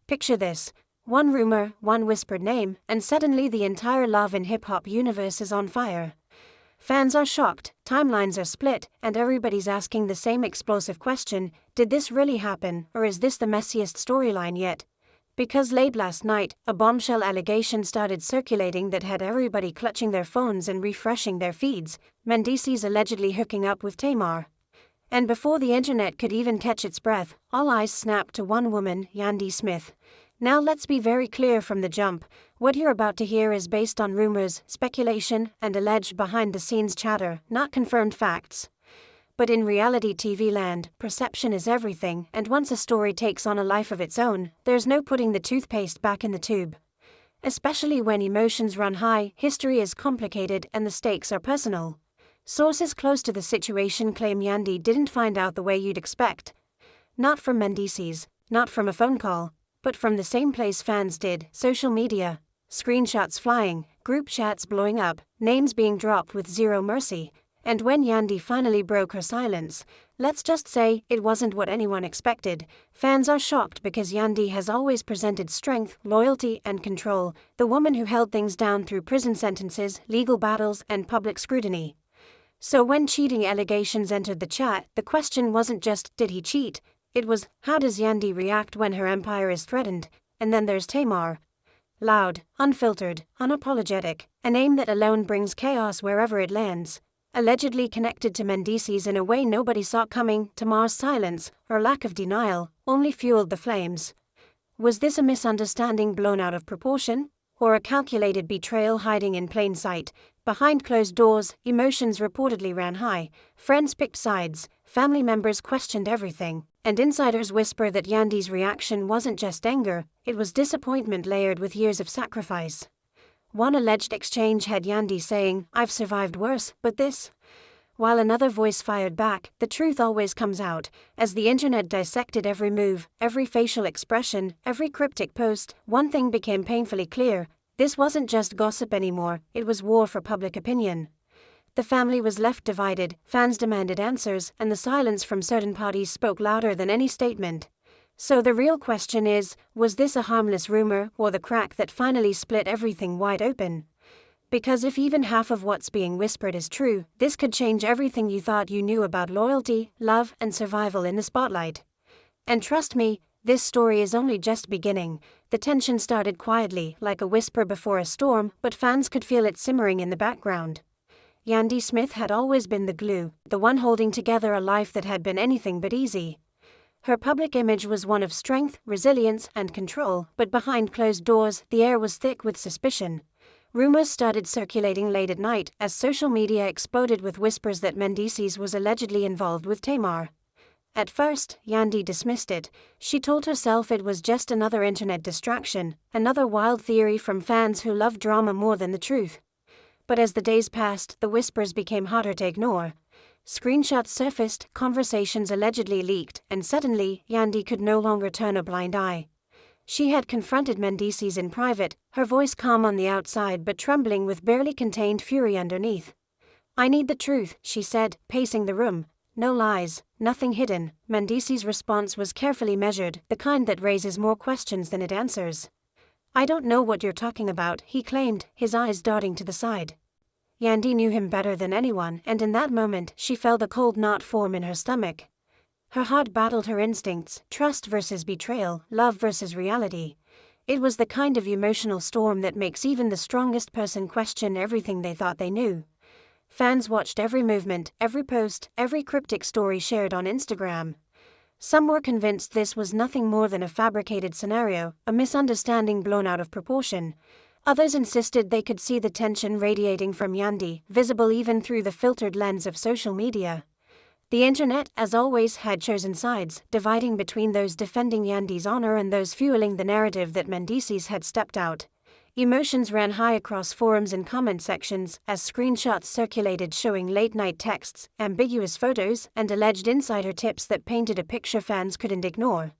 Picture this. One rumor, one whispered name, and suddenly the entire love and hip-hop universe is on fire. Fans are shocked, timelines are split, and everybody's asking the same explosive question: did this really happen, or is this the messiest storyline yet? Because late last night, a bombshell allegation started circulating that had everybody clutching their phones and refreshing their feeds: Mendeecees allegedly hooking up with Tamar. And before the internet could even catch its breath, all eyes snapped to one woman, Yandy Smith. Now let's be very clear from the jump. What you're about to hear is based on rumors, speculation, and alleged behind-the-scenes chatter, not confirmed facts. But in reality TV land, perception is everything, and once a story takes on a life of its own, there's no putting the toothpaste back in the tube. Especially when emotions run high, history is complicated, and the stakes are personal. Sources close to the situation claim Yandy didn't find out the way you'd expect. Not from Mendeecees, not from a phone call, but from the same place fans did: social media. Screenshots flying, group chats blowing up, names being dropped with zero mercy. And when Yandy finally broke her silence, let's just say it wasn't what anyone expected. Fans are shocked because Yandy has always presented strength, loyalty, and control, the woman who held things down through prison sentences, legal battles, and public scrutiny. So when cheating allegations entered the chat, the question wasn't just, did he cheat? It was, how does Yandy react when her empire is threatened? And then there's Tamar. Loud, unfiltered, unapologetic, a name that alone brings chaos wherever it lands. Allegedly connected to Mendeecees in a way nobody saw coming, Tamar's silence, or lack of denial, only fueled the flames. Was this a misunderstanding blown out of proportion? Or a calculated betrayal hiding in plain sight? Behind closed doors, emotions reportedly ran high. Friends picked sides, family members questioned everything, and insiders whisper that Yandy's reaction wasn't just anger, it was disappointment layered with years of sacrifice. One alleged exchange had Yandy saying, "I've survived worse, but this..." While another voice fired back, the truth always comes out. As the internet dissected every move, every facial expression, every cryptic post, one thing became painfully clear: this wasn't just gossip anymore, it was war for public opinion. The family was left divided, fans demanded answers, and the silence from certain parties spoke louder than any statement. So the real question is, was this a harmless rumor, or the crack that finally split everything wide open? Because if even half of what's being whispered is true, this could change everything you thought you knew about loyalty, love, and survival in the spotlight. And trust me, this story is only just beginning. The tension started quietly, like a whisper before a storm, but fans could feel it simmering in the background. Yandy Smith had always been the glue, the one holding together a life that had been anything but easy. Her public image was one of strength, resilience, and control, but behind closed doors, the air was thick with suspicion. Rumors started circulating late at night as social media exploded with whispers that Mendeecees was allegedly involved with Tamar. At first, Yandy dismissed it. She told herself it was just another internet distraction, another wild theory from fans who love drama more than the truth. But as the days passed, the whispers became harder to ignore. Screenshots surfaced, conversations allegedly leaked, and suddenly, Yandy could no longer turn a blind eye. She had confronted Mendeecees in private, her voice calm on the outside but trembling with barely contained fury underneath. "I need the truth," she said, pacing the room. "No lies, nothing hidden." Mendeecees' response was carefully measured, the kind that raises more questions than it answers. "I don't know what you're talking about," he claimed, his eyes darting to the side. Yandy knew him better than anyone, and in that moment, she felt a cold knot form in her stomach. Her heart battled her instincts, trust versus betrayal, love versus reality. It was the kind of emotional storm that makes even the strongest person question everything they thought they knew. Fans watched every movement, every post, every cryptic story shared on Instagram. Some were convinced this was nothing more than a fabricated scenario, a misunderstanding blown out of proportion. Others insisted they could see the tension radiating from Yandy, visible even through the filtered lens of social media. The internet, as always, had chosen sides, dividing between those defending Yandy's honor and those fueling the narrative that Mendeecees had stepped out. Emotions ran high across forums and comment sections as screenshots circulated showing late-night texts, ambiguous photos, and alleged insider tips that painted a picture fans couldn't ignore.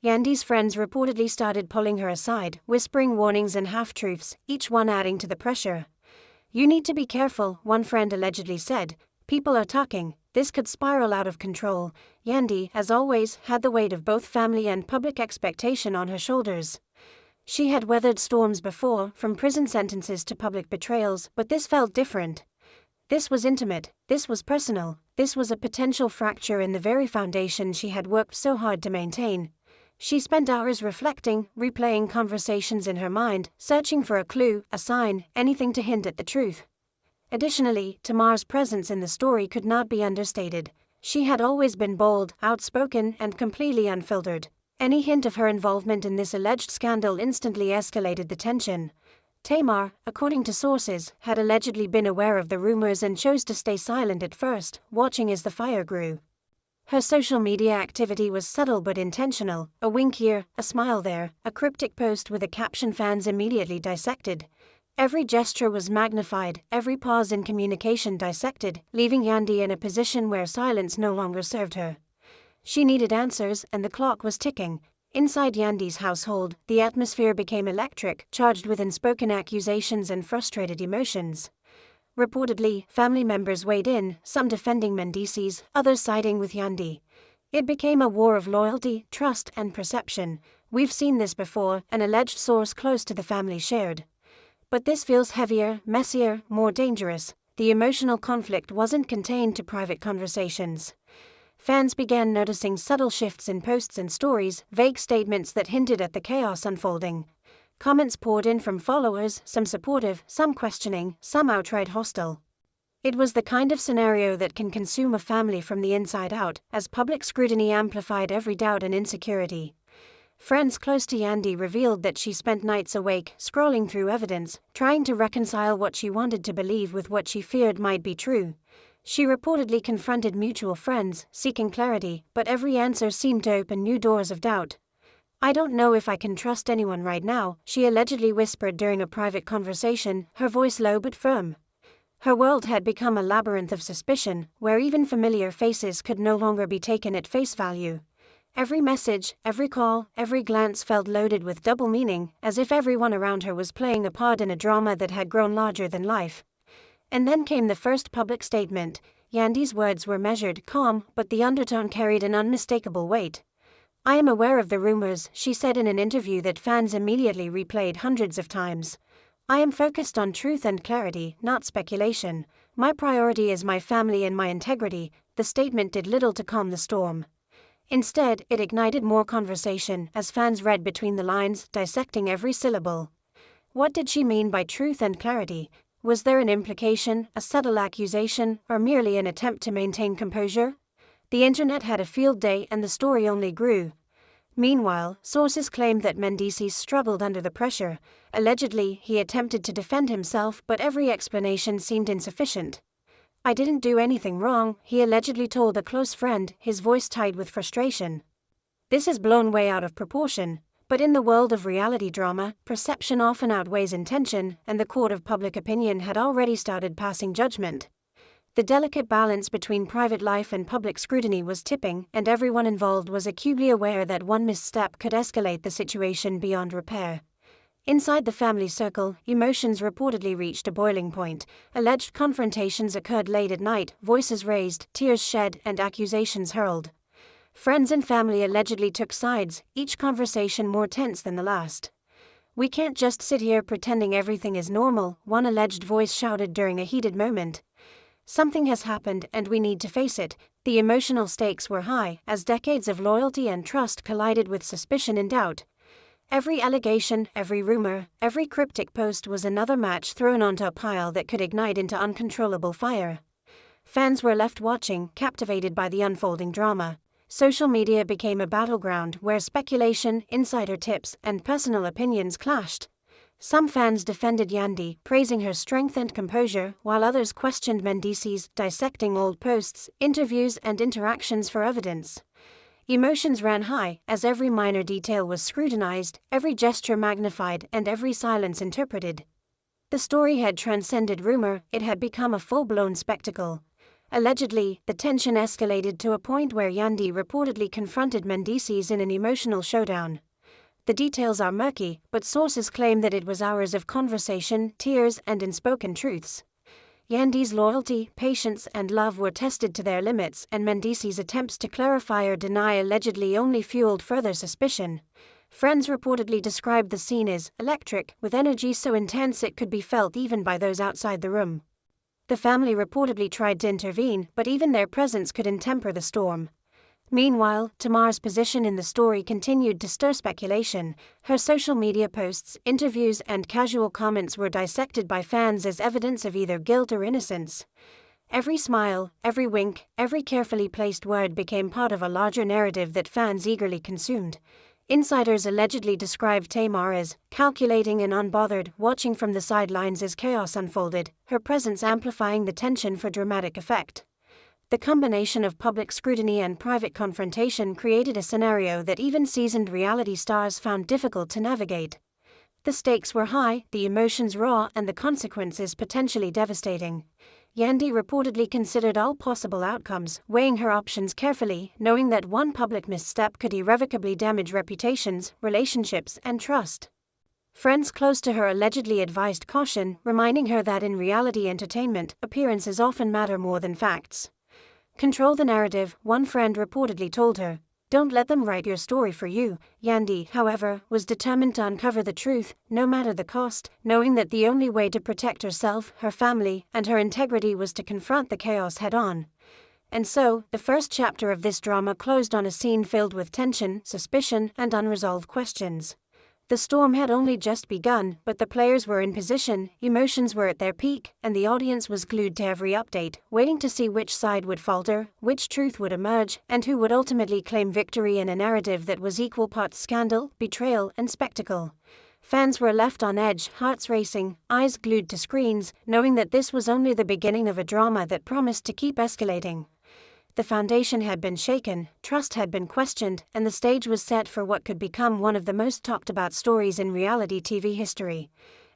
Yandy's friends reportedly started pulling her aside, whispering warnings and half-truths, each one adding to the pressure. "You need to be careful," one friend allegedly said. People are talking. This could spiral out of control. Yandy, as always, had the weight of both family and public expectation on her shoulders. She had weathered storms before, from prison sentences to public betrayals, but this felt different. This was intimate, this was personal, this was a potential fracture in the very foundation she had worked so hard to maintain. She spent hours reflecting, replaying conversations in her mind, searching for a clue, a sign, anything to hint at the truth. Additionally, Tamar's presence in the story could not be understated. She had always been bold, outspoken, and completely unfiltered. Any hint of her involvement in this alleged scandal instantly escalated the tension. Tamar, according to sources, had allegedly been aware of the rumors and chose to stay silent at first, watching as the fire grew. Her social media activity was subtle but intentional, a wink here, a smile there, a cryptic post with a caption fans immediately dissected. Every gesture was magnified, every pause in communication dissected, leaving Yandy in a position where silence no longer served her. She needed answers, and the clock was ticking. Inside Yandy's household, the atmosphere became electric, charged with unspoken accusations and frustrated emotions. Reportedly, family members weighed in, some defending Mendeecees, others siding with Yandy. It became a war of loyalty, trust, and perception. "We've seen this before," an alleged source close to the family shared. But this feels heavier, messier, more dangerous. The emotional conflict wasn't contained to private conversations. Fans began noticing subtle shifts in posts and stories, vague statements that hinted at the chaos unfolding. Comments poured in from followers, some supportive, some questioning, some outright hostile. It was the kind of scenario that can consume a family from the inside out, as public scrutiny amplified every doubt and insecurity. Friends close to Yandy revealed that she spent nights awake, scrolling through evidence, trying to reconcile what she wanted to believe with what she feared might be true. She reportedly confronted mutual friends, seeking clarity, but every answer seemed to open new doors of doubt. "I don't know if I can trust anyone right now," she allegedly whispered during a private conversation, her voice low but firm. Her world had become a labyrinth of suspicion, where even familiar faces could no longer be taken at face value. Every message, every call, every glance felt loaded with double meaning, as if everyone around her was playing a part in a drama that had grown larger than life. And then came the first public statement. Yandy's words were measured, calm, but the undertone carried an unmistakable weight. "I am aware of the rumors," she said in an interview that fans immediately replayed hundreds of times. "I am focused on truth and clarity, not speculation. My priority is my family and my integrity." The statement did little to calm the storm. Instead, it ignited more conversation, as fans read between the lines, dissecting every syllable. What did she mean by truth and clarity? Was there an implication, a subtle accusation, or merely an attempt to maintain composure? The internet had a field day and the story only grew. Meanwhile, sources claimed that Mendeecees struggled under the pressure. Allegedly, he attempted to defend himself, but every explanation seemed insufficient. "I didn't do anything wrong," he allegedly told a close friend, his voice tied with frustration. This is blown way out of proportion, but in the world of reality drama, perception often outweighs intention, and the court of public opinion had already started passing judgment. The delicate balance between private life and public scrutiny was tipping, and everyone involved was acutely aware that one misstep could escalate the situation beyond repair. Inside the family circle, emotions reportedly reached a boiling point. Alleged confrontations occurred late at night, voices raised, tears shed, and accusations hurled. Friends and family allegedly took sides, each conversation more tense than the last. "We can't just sit here pretending everything is normal," one alleged voice shouted during a heated moment. "Something has happened and we need to face it." The emotional stakes were high, as decades of loyalty and trust collided with suspicion and doubt. Every allegation, every rumor, every cryptic post was another match thrown onto a pile that could ignite into uncontrollable fire. Fans were left watching, captivated by the unfolding drama. Social media became a battleground where speculation, insider tips, and personal opinions clashed. Some fans defended Yandy, praising her strength and composure, while others questioned Mendeecees, dissecting old posts, interviews, and interactions for evidence. Emotions ran high, as every minor detail was scrutinized, every gesture magnified, and every silence interpreted. The story had transcended rumor, it had become a full-blown spectacle. Allegedly, the tension escalated to a point where Yandy reportedly confronted Mendeecees in an emotional showdown. The details are murky, but sources claim that it was hours of conversation, tears, and unspoken truths. Yandy's loyalty, patience, and love were tested to their limits, and Mendeecees' attempts to clarify or deny allegedly only fueled further suspicion. Friends reportedly described the scene as electric, with energy so intense it could be felt even by those outside the room. The family reportedly tried to intervene, but even their presence couldn't temper the storm. Meanwhile, Tamar's position in the story continued to stir speculation. Her social media posts, interviews, and casual comments were dissected by fans as evidence of either guilt or innocence. Every smile, every wink, every carefully placed word became part of a larger narrative that fans eagerly consumed. Insiders allegedly described Tamar as calculating and unbothered, watching from the sidelines as chaos unfolded, her presence amplifying the tension for dramatic effect. The combination of public scrutiny and private confrontation created a scenario that even seasoned reality stars found difficult to navigate. The stakes were high, the emotions raw, and the consequences potentially devastating. Yandy reportedly considered all possible outcomes, weighing her options carefully, knowing that one public misstep could irrevocably damage reputations, relationships, and trust. Friends close to her allegedly advised caution, reminding her that in reality entertainment, appearances often matter more than facts. Control the narrative, one friend reportedly told her. Don't let them write your story for you. Yandy, however, was determined to uncover the truth, no matter the cost, knowing that the only way to protect herself, her family, and her integrity was to confront the chaos head-on. And so, the first chapter of this drama closed on a scene filled with tension, suspicion, and unresolved questions. The storm had only just begun, but the players were in position, emotions were at their peak, and the audience was glued to every update, waiting to see which side would falter, which truth would emerge, and who would ultimately claim victory in a narrative that was equal parts scandal, betrayal, and spectacle. Fans were left on edge, hearts racing, eyes glued to screens, knowing that this was only the beginning of a drama that promised to keep escalating. The foundation had been shaken, trust had been questioned, and the stage was set for what could become one of the most talked about stories in reality TV history.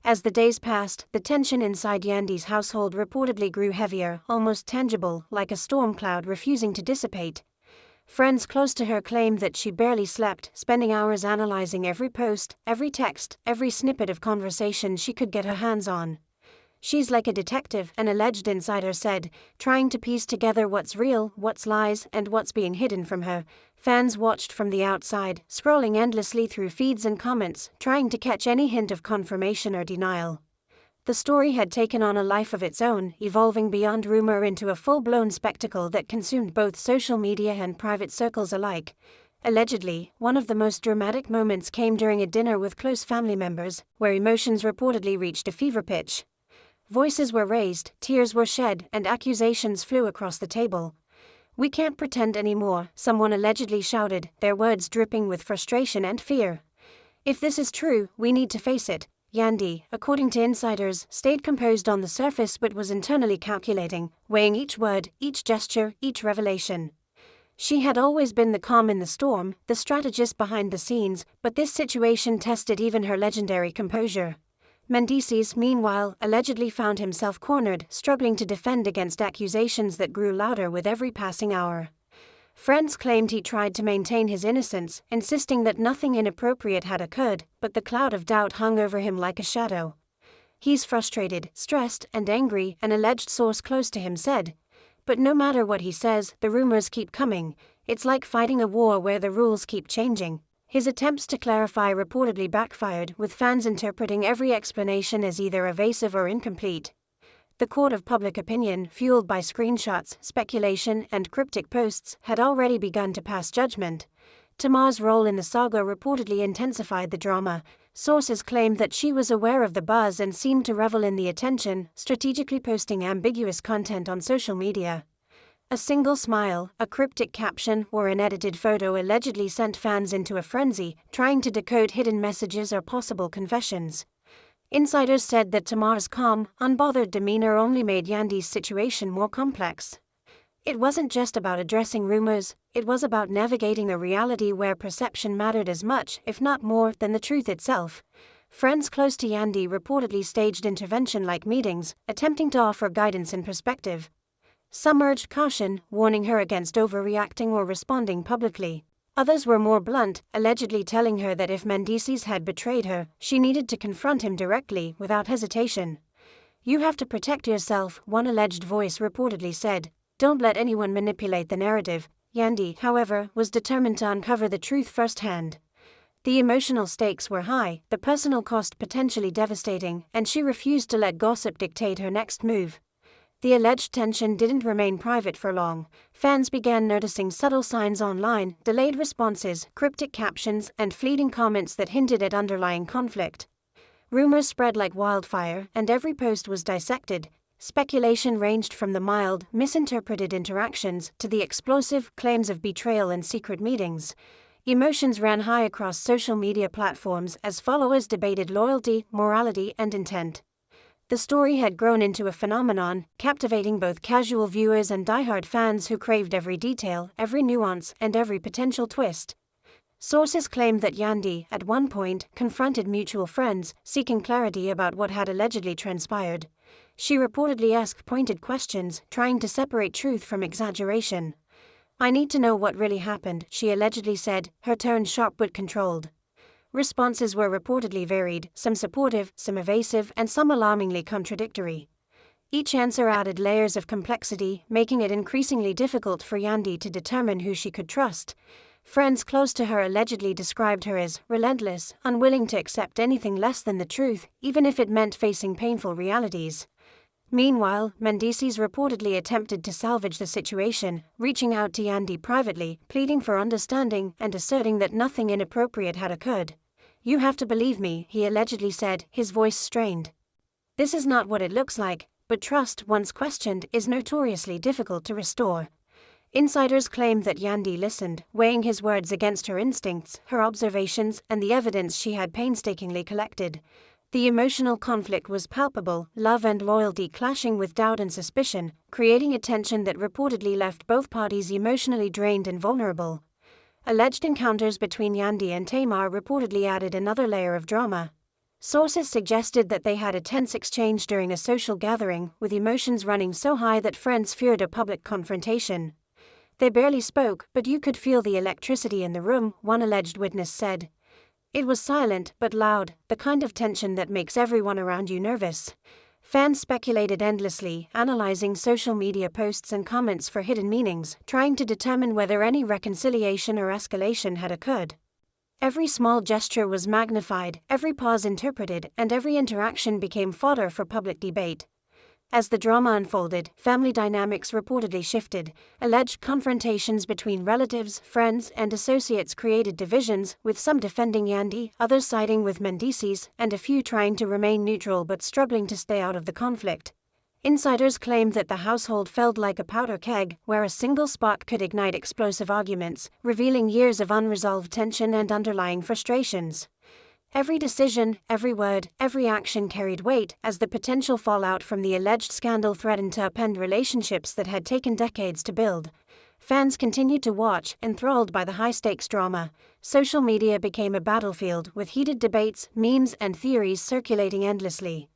As the days passed, the tension inside Yandy's household reportedly grew heavier, almost tangible, like a storm cloud refusing to dissipate. Friends close to her claimed that she barely slept, spending hours analyzing every post, every text, every snippet of conversation she could get her hands on. She's like a detective, an alleged insider said, trying to piece together what's real, what's lies, and what's being hidden from her. Fans watched from the outside, scrolling endlessly through feeds and comments, trying to catch any hint of confirmation or denial. The story had taken on a life of its own, evolving beyond rumor into a full-blown spectacle that consumed both social media and private circles alike. Allegedly, one of the most dramatic moments came during a dinner with close family members, where emotions reportedly reached a fever pitch. Voices were raised, tears were shed, and accusations flew across the table. "We can't pretend anymore," someone allegedly shouted, their words dripping with frustration and fear. "If this is true, we need to face it." Yandy, according to insiders, stayed composed on the surface but was internally calculating, weighing each word, each gesture, each revelation. She had always been the calm in the storm, the strategist behind the scenes, but this situation tested even her legendary composure. Mendeecees, meanwhile, allegedly found himself cornered, struggling to defend against accusations that grew louder with every passing hour. Friends claimed he tried to maintain his innocence, insisting that nothing inappropriate had occurred, but the cloud of doubt hung over him like a shadow. "He's frustrated, stressed, and angry," an alleged source close to him said. "But no matter what he says, the rumors keep coming. It's like fighting a war where the rules keep changing." His attempts to clarify reportedly backfired, with fans interpreting every explanation as either evasive or incomplete. The court of public opinion, fueled by screenshots, speculation, and cryptic posts, had already begun to pass judgment. Tamar's role in the saga reportedly intensified the drama. Sources claimed that she was aware of the buzz and seemed to revel in the attention, strategically posting ambiguous content on social media. A single smile, a cryptic caption, or an edited photo allegedly sent fans into a frenzy, trying to decode hidden messages or possible confessions. Insiders said that Tamar's calm, unbothered demeanor only made Yandy's situation more complex. It wasn't just about addressing rumors, it was about navigating a reality where perception mattered as much, if not more, than the truth itself. Friends close to Yandy reportedly staged intervention-like meetings, attempting to offer guidance and perspective. Some urged caution, warning her against overreacting or responding publicly. Others were more blunt, allegedly telling her that if Mendeecees had betrayed her, she needed to confront him directly, without hesitation. You have to protect yourself, one alleged voice reportedly said. Don't let anyone manipulate the narrative. Yandy, however, was determined to uncover the truth firsthand. The emotional stakes were high, the personal cost potentially devastating, and she refused to let gossip dictate her next move. The alleged tension didn't remain private for long. Fans began noticing subtle signs online, delayed responses, cryptic captions, and fleeting comments that hinted at underlying conflict. Rumors spread like wildfire, and every post was dissected. Speculation ranged from the mild, misinterpreted interactions to the explosive claims of betrayal and secret meetings. Emotions ran high across social media platforms as followers debated loyalty, morality, and intent. The story had grown into a phenomenon, captivating both casual viewers and diehard fans who craved every detail, every nuance, and every potential twist. Sources claimed that Yandy, at one point, confronted mutual friends, seeking clarity about what had allegedly transpired. She reportedly asked pointed questions, trying to separate truth from exaggeration. "I need to know what really happened," she allegedly said, her tone sharp but controlled. Responses were reportedly varied, some supportive, some evasive, and some alarmingly contradictory. Each answer added layers of complexity, making it increasingly difficult for Yandy to determine who she could trust. Friends close to her allegedly described her as relentless, unwilling to accept anything less than the truth, even if it meant facing painful realities. Meanwhile, Mendeecees reportedly attempted to salvage the situation, reaching out to Yandy privately, pleading for understanding and asserting that nothing inappropriate had occurred. "You have to believe me," he allegedly said, his voice strained. "This is not what it looks like, but trust, once questioned, is notoriously difficult to restore." Insiders claimed that Yandy listened, weighing his words against her instincts, her observations, and the evidence she had painstakingly collected. The emotional conflict was palpable, love and loyalty clashing with doubt and suspicion, creating a tension that reportedly left both parties emotionally drained and vulnerable. Alleged encounters between Yandy and Tamar reportedly added another layer of drama. Sources suggested that they had a tense exchange during a social gathering, with emotions running so high that friends feared a public confrontation. "They barely spoke, but you could feel the electricity in the room," one alleged witness said. "It was silent, but loud, the kind of tension that makes everyone around you nervous." Fans speculated endlessly, analyzing social media posts and comments for hidden meanings, trying to determine whether any reconciliation or escalation had occurred. Every small gesture was magnified, every pause interpreted, and every interaction became fodder for public debate. As the drama unfolded, family dynamics reportedly shifted. Alleged confrontations between relatives, friends, and associates created divisions, with some defending Yandy, others siding with Mendeecees, and a few trying to remain neutral but struggling to stay out of the conflict. Insiders claimed that the household felt like a powder keg, where a single spark could ignite explosive arguments, revealing years of unresolved tension and underlying frustrations. Every decision, every word, every action carried weight, as the potential fallout from the alleged scandal threatened to upend relationships that had taken decades to build. Fans continued to watch, enthralled by the high-stakes drama. Social media became a battlefield, with heated debates, memes, and theories circulating endlessly.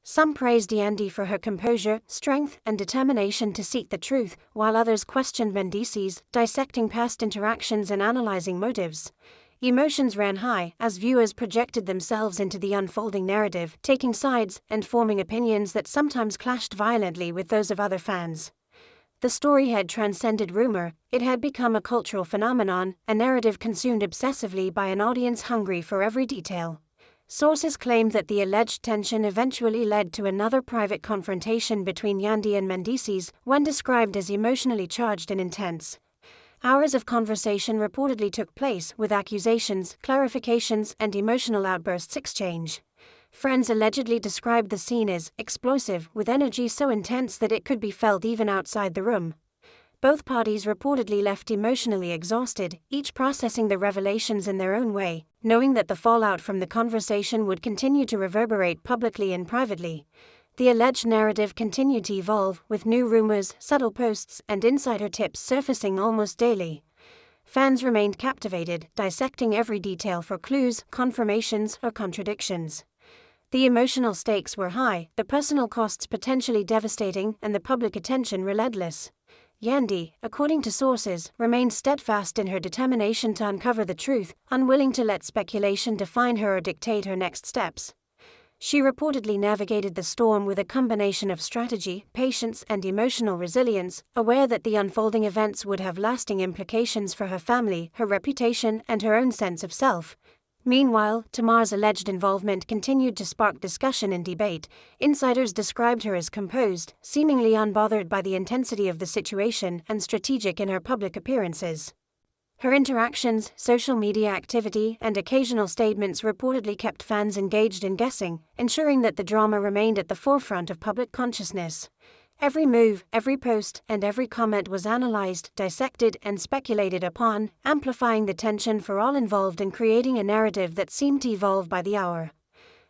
Some praised Yandy for her composure, strength, and determination to seek the truth, while others questioned Mendeecees, dissecting past interactions and analyzing motives. Emotions ran high as viewers projected themselves into the unfolding narrative, taking sides and forming opinions that sometimes clashed violently with those of other fans. The story had transcended rumor, it had become a cultural phenomenon, a narrative consumed obsessively by an audience hungry for every detail. Sources claimed that the alleged tension eventually led to another private confrontation between Yandy and Mendeecees, one described as emotionally charged and intense. Hours of conversation reportedly took place, with accusations, clarifications, and emotional outbursts exchanged. Friends allegedly described the scene as explosive, with energy so intense that it could be felt even outside the room. Both parties reportedly left emotionally exhausted, each processing the revelations in their own way, knowing that the fallout from the conversation would continue to reverberate publicly and privately. The alleged narrative continued to evolve, with new rumors, subtle posts, and insider tips surfacing almost daily. Fans remained captivated, dissecting every detail for clues, confirmations, or contradictions. The emotional stakes were high, the personal costs potentially devastating, and the public attention relentless. Yandy, according to sources, remained steadfast in her determination to uncover the truth, unwilling to let speculation define her or dictate her next steps. She reportedly navigated the storm with a combination of strategy, patience, and emotional resilience, aware that the unfolding events would have lasting implications for her family, her reputation, and her own sense of self. Meanwhile, Tamar's alleged involvement continued to spark discussion and debate. Insiders described her as composed, seemingly unbothered by the intensity of the situation, and strategic in her public appearances. Her interactions, social media activity, and occasional statements reportedly kept fans engaged in guessing, ensuring that the drama remained at the forefront of public consciousness. Every move, every post, and every comment was analyzed, dissected, and speculated upon, amplifying the tension for all involved and creating a narrative that seemed to evolve by the hour.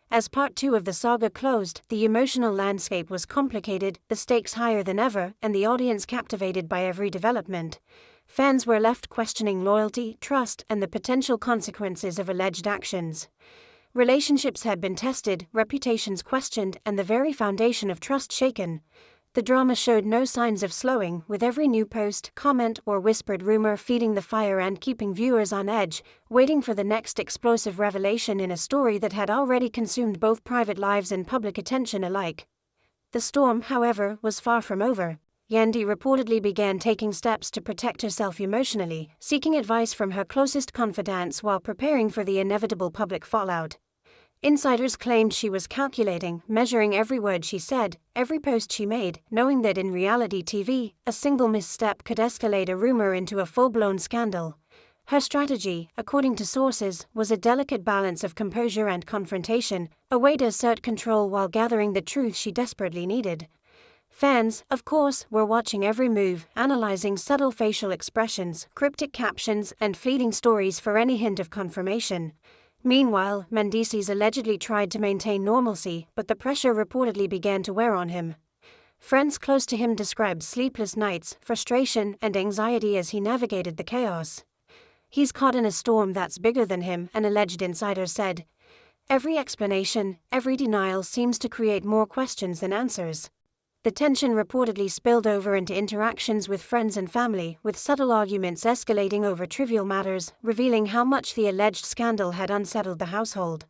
As part 2 of the saga closed, the emotional landscape was complicated, the stakes higher than ever, and the audience captivated by every development. Fans were left questioning loyalty, trust, and the potential consequences of alleged actions. Relationships had been tested, reputations questioned, and the very foundation of trust shaken. The drama showed no signs of slowing, with every new post, comment, or whispered rumor feeding the fire and keeping viewers on edge, waiting for the next explosive revelation in a story that had already consumed both private lives and public attention alike. The storm, however, was far from over. Yandy reportedly began taking steps to protect herself emotionally, seeking advice from her closest confidants while preparing for the inevitable public fallout. Insiders claimed she was calculating, measuring every word she said, every post she made, knowing that in reality TV, a single misstep could escalate a rumor into a full-blown scandal. Her strategy, according to sources, was a delicate balance of composure and confrontation, a way to assert control while gathering the truth she desperately needed. Fans, of course, were watching every move, analyzing subtle facial expressions, cryptic captions, and fleeting stories for any hint of confirmation. Meanwhile, Mendeecees allegedly tried to maintain normalcy, but the pressure reportedly began to wear on him. Friends close to him described sleepless nights, frustration, and anxiety as he navigated the chaos. "He's caught in a storm that's bigger than him," an alleged insider said. "Every explanation, every denial seems to create more questions than answers." The tension reportedly spilled over into interactions with friends and family, with subtle arguments escalating over trivial matters, revealing how much the alleged scandal had unsettled the household.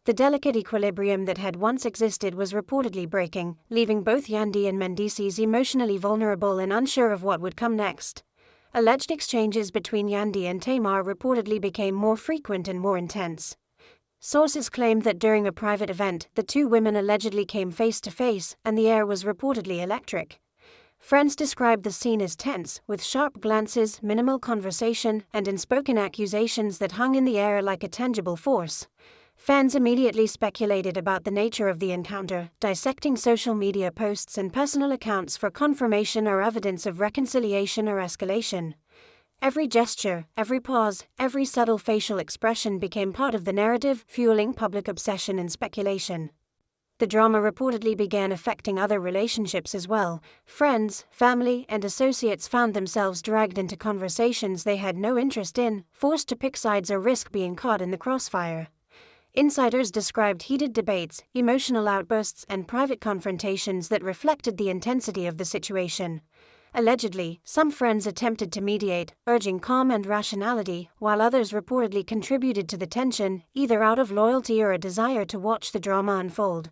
The delicate equilibrium that had once existed was reportedly breaking, leaving both Yandy and Mendeecees emotionally vulnerable and unsure of what would come next. Alleged exchanges between Yandy and Tamar reportedly became more frequent and more intense. Sources claimed that during a private event, the two women allegedly came face to face, and the air was reportedly electric. Friends described the scene as tense, with sharp glances, minimal conversation, and unspoken accusations that hung in the air like a tangible force. Fans immediately speculated about the nature of the encounter, dissecting social media posts and personal accounts for confirmation or evidence of reconciliation or escalation. Every gesture, every pause, every subtle facial expression became part of the narrative, fueling public obsession and speculation. The drama reportedly began affecting other relationships as well. Friends, family, and associates found themselves dragged into conversations they had no interest in, forced to pick sides or risk being caught in the crossfire. Insiders described heated debates, emotional outbursts, and private confrontations that reflected the intensity of the situation. Allegedly, some friends attempted to mediate, urging calm and rationality, while others reportedly contributed to the tension, either out of loyalty or a desire to watch the drama unfold.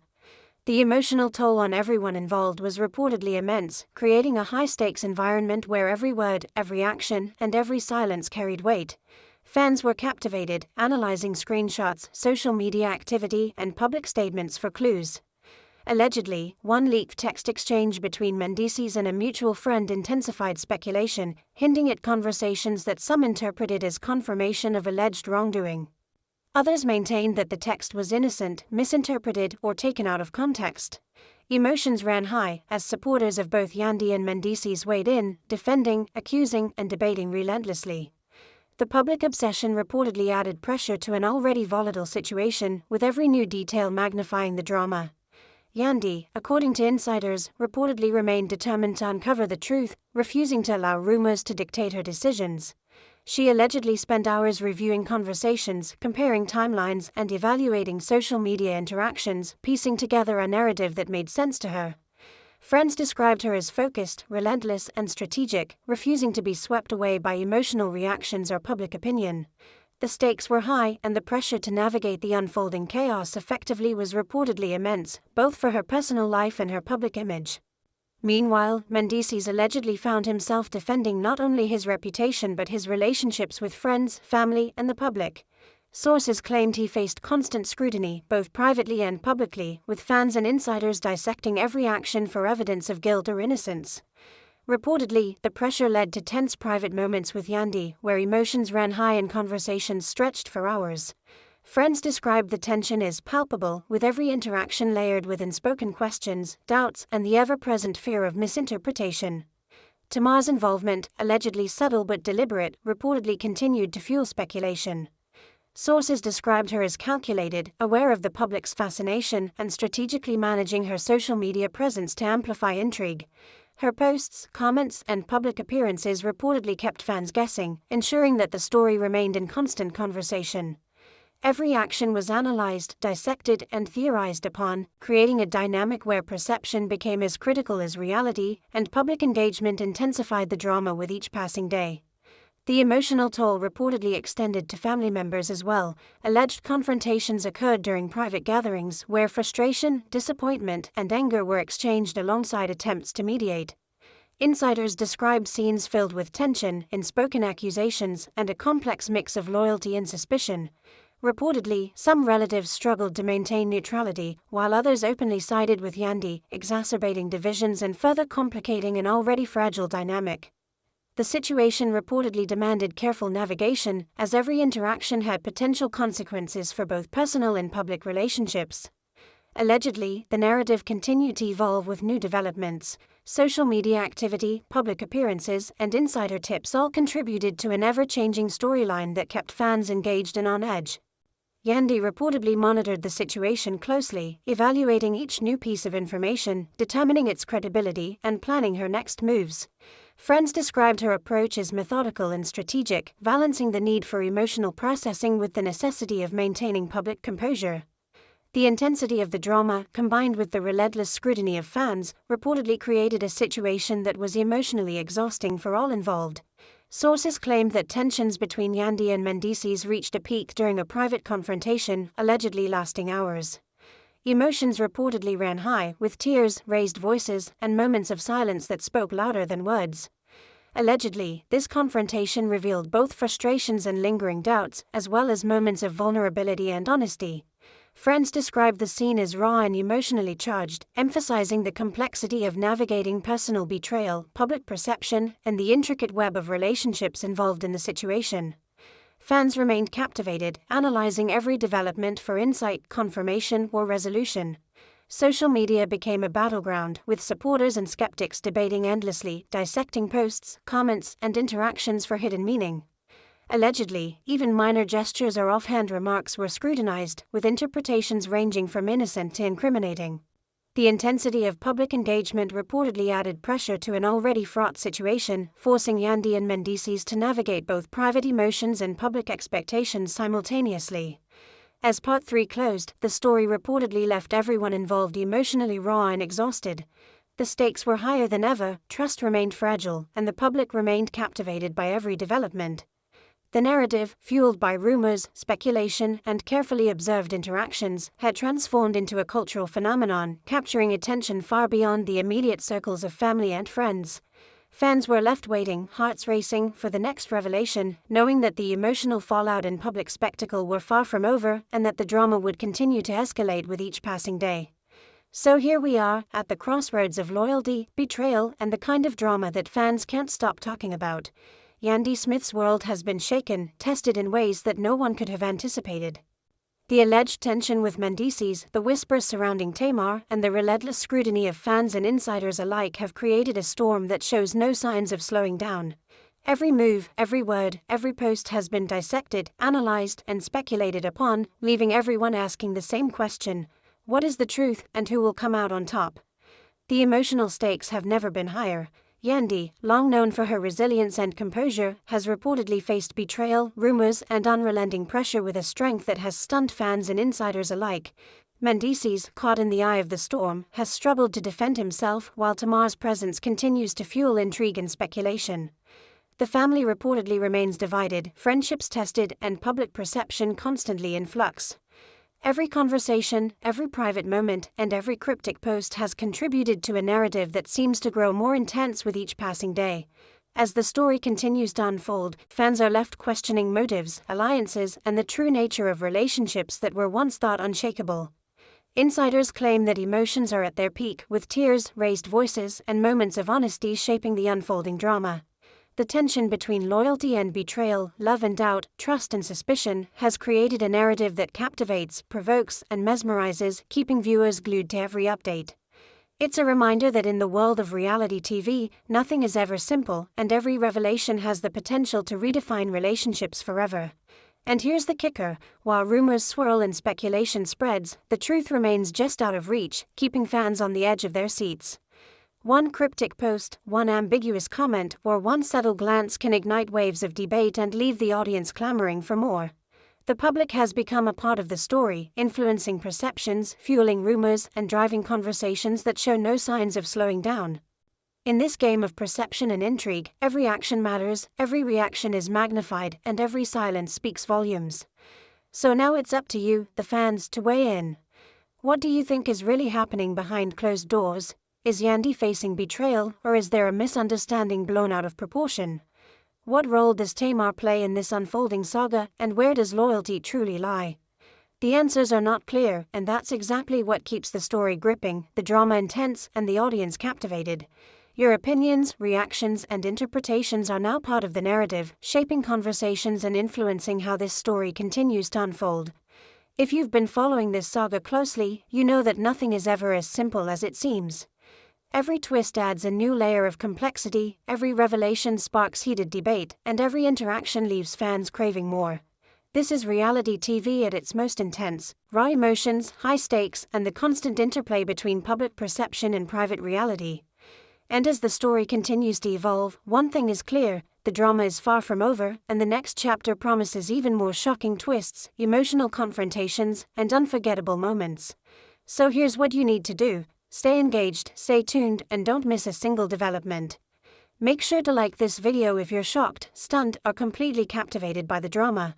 The emotional toll on everyone involved was reportedly immense, creating a high-stakes environment where every word, every action, and every silence carried weight. Fans were captivated, analyzing screenshots, social media activity, and public statements for clues. Allegedly, one leaked text exchange between Mendeecees and a mutual friend intensified speculation, hinting at conversations that some interpreted as confirmation of alleged wrongdoing. Others maintained that the text was innocent, misinterpreted, or taken out of context. Emotions ran high as supporters of both Yandy and Mendeecees weighed in, defending, accusing, and debating relentlessly. The public obsession reportedly added pressure to an already volatile situation, with every new detail magnifying the drama. Yandy, according to insiders, reportedly remained determined to uncover the truth, refusing to allow rumors to dictate her decisions. She allegedly spent hours reviewing conversations, comparing timelines, and evaluating social media interactions, piecing together a narrative that made sense to her. Friends described her as focused, relentless, and strategic, refusing to be swept away by emotional reactions or public opinion. The stakes were high, and the pressure to navigate the unfolding chaos effectively was reportedly immense, both for her personal life and her public image. Meanwhile, Mendeecees allegedly found himself defending not only his reputation but his relationships with friends, family, and the public. Sources claimed he faced constant scrutiny, both privately and publicly, with fans and insiders dissecting every action for evidence of guilt or innocence. Reportedly, the pressure led to tense private moments with Yandy, where emotions ran high and conversations stretched for hours. Friends described the tension as palpable, with every interaction layered with unspoken questions, doubts, and the ever-present fear of misinterpretation. Tamar's involvement, allegedly subtle but deliberate, reportedly continued to fuel speculation. Sources described her as calculated, aware of the public's fascination, and strategically managing her social media presence to amplify intrigue. Her posts, comments, and public appearances reportedly kept fans guessing, ensuring that the story remained in constant conversation. Every action was analyzed, dissected, and theorized upon, creating a dynamic where perception became as critical as reality, and public engagement intensified the drama with each passing day. The emotional toll reportedly extended to family members as well. Alleged confrontations occurred during private gatherings where frustration, disappointment, and anger were exchanged alongside attempts to mediate. Insiders described scenes filled with tension, unspoken accusations, and a complex mix of loyalty and suspicion. Reportedly, some relatives struggled to maintain neutrality, while others openly sided with Yandy, exacerbating divisions and further complicating an already fragile dynamic. The situation reportedly demanded careful navigation, as every interaction had potential consequences for both personal and public relationships. Allegedly, the narrative continued to evolve with new developments. Social media activity, public appearances, and insider tips all contributed to an ever-changing storyline that kept fans engaged and on edge. Yandy reportedly monitored the situation closely, evaluating each new piece of information, determining its credibility, and planning her next moves. Friends described her approach as methodical and strategic, balancing the need for emotional processing with the necessity of maintaining public composure. The intensity of the drama, combined with the relentless scrutiny of fans, reportedly created a situation that was emotionally exhausting for all involved. Sources claimed that tensions between Yandy and Mendeecees reached a peak during a private confrontation, allegedly lasting hours. Emotions reportedly ran high, with tears, raised voices, and moments of silence that spoke louder than words. Allegedly, this confrontation revealed both frustrations and lingering doubts, as well as moments of vulnerability and honesty. Friends described the scene as raw and emotionally charged, emphasizing the complexity of navigating personal betrayal, public perception, and the intricate web of relationships involved in the situation. Fans remained captivated, analyzing every development for insight, confirmation, or resolution. Social media became a battleground, with supporters and skeptics debating endlessly, dissecting posts, comments, and interactions for hidden meaning. Allegedly, even minor gestures or offhand remarks were scrutinized, with interpretations ranging from innocent to incriminating. The intensity of public engagement reportedly added pressure to an already fraught situation, forcing Yandy and Mendeecees to navigate both private emotions and public expectations simultaneously. As Part 3 closed, the story reportedly left everyone involved emotionally raw and exhausted. The stakes were higher than ever, trust remained fragile, and the public remained captivated by every development. The narrative, fueled by rumors, speculation, and carefully observed interactions, had transformed into a cultural phenomenon, capturing attention far beyond the immediate circles of family and friends. Fans were left waiting, hearts racing, for the next revelation, knowing that the emotional fallout and public spectacle were far from over, and that the drama would continue to escalate with each passing day. So here we are, at the crossroads of loyalty, betrayal, and the kind of drama that fans can't stop talking about. Yandy Smith's world has been shaken, tested in ways that no one could have anticipated. The alleged tension with Mendeecees, the whispers surrounding Tamar, and the relentless scrutiny of fans and insiders alike have created a storm that shows no signs of slowing down. Every move, every word, every post has been dissected, analyzed, and speculated upon, leaving everyone asking the same question: what is the truth, and who will come out on top? The emotional stakes have never been higher. Yandy, long known for her resilience and composure, has reportedly faced betrayal, rumors, and unrelenting pressure with a strength that has stunned fans and insiders alike. Mendeecees, caught in the eye of the storm, has struggled to defend himself, while Tamar's presence continues to fuel intrigue and speculation. The family reportedly remains divided, friendships tested, and public perception constantly in flux. Every conversation, every private moment, and every cryptic post has contributed to a narrative that seems to grow more intense with each passing day. As the story continues to unfold, fans are left questioning motives, alliances, and the true nature of relationships that were once thought unshakable. Insiders claim that emotions are at their peak, with tears, raised voices, and moments of honesty shaping the unfolding drama. The tension between loyalty and betrayal, love and doubt, trust and suspicion, has created a narrative that captivates, provokes, and mesmerizes, keeping viewers glued to every update. It's a reminder that in the world of reality TV, nothing is ever simple, and every revelation has the potential to redefine relationships forever. And here's the kicker: while rumors swirl and speculation spreads, the truth remains just out of reach, keeping fans on the edge of their seats. One cryptic post, one ambiguous comment, or one subtle glance can ignite waves of debate and leave the audience clamoring for more. The public has become a part of the story, influencing perceptions, fueling rumors, and driving conversations that show no signs of slowing down. In this game of perception and intrigue, every action matters, every reaction is magnified, and every silence speaks volumes. So now it's up to you, the fans, to weigh in. What do you think is really happening behind closed doors? Is Yandy facing betrayal, or is there a misunderstanding blown out of proportion? What role does Tamar play in this unfolding saga, and where does loyalty truly lie? The answers are not clear, and that's exactly what keeps the story gripping, the drama intense, and the audience captivated. Your opinions, reactions, and interpretations are now part of the narrative, shaping conversations and influencing how this story continues to unfold. If you've been following this saga closely, you know that nothing is ever as simple as it seems. Every twist adds a new layer of complexity, every revelation sparks heated debate, and every interaction leaves fans craving more. This is reality TV at its most intense: raw emotions, high stakes, and the constant interplay between public perception and private reality. And as the story continues to evolve, one thing is clear: the drama is far from over, and the next chapter promises even more shocking twists, emotional confrontations, and unforgettable moments. So here's what you need to do: stay engaged, stay tuned, and don't miss a single development. Make sure to like this video if you're shocked, stunned, or completely captivated by the drama.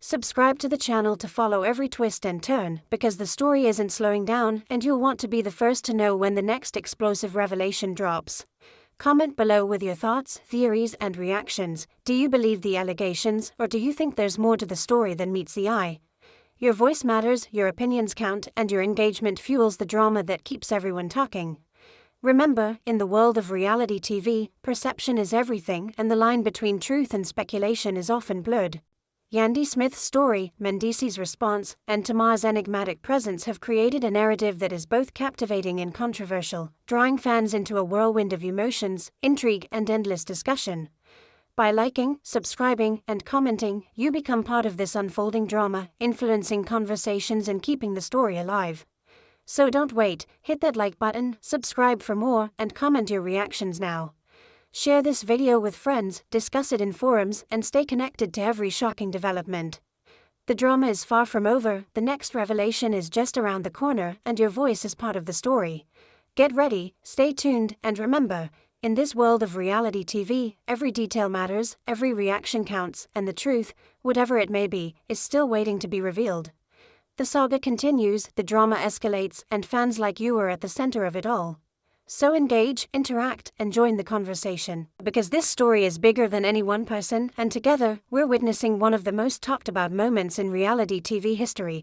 Subscribe to the channel to follow every twist and turn, because the story isn't slowing down, and you'll want to be the first to know when the next explosive revelation drops. Comment below with your thoughts, theories, and reactions. Do you believe the allegations, or do you think there's more to the story than meets the eye? Your voice matters, your opinions count, and your engagement fuels the drama that keeps everyone talking. Remember, in the world of reality TV, perception is everything, and the line between truth and speculation is often blurred. Yandy Smith's story, Mendeecees' response, and Tamar's enigmatic presence have created a narrative that is both captivating and controversial, drawing fans into a whirlwind of emotions, intrigue, and endless discussion. By liking, subscribing, and commenting, you become part of this unfolding drama, influencing conversations and keeping the story alive. So don't wait, hit that like button, subscribe for more, and comment your reactions now. Share this video with friends, discuss it in forums, and stay connected to every shocking development. The drama is far from over, the next revelation is just around the corner, and your voice is part of the story. Get ready, stay tuned, and remember, in this world of reality TV, every detail matters, every reaction counts, and the truth, whatever it may be, is still waiting to be revealed. The saga continues, the drama escalates, and fans like you are at the center of it all. So engage, interact, and join the conversation, because this story is bigger than any one person, and together, we're witnessing one of the most talked about moments in reality TV history.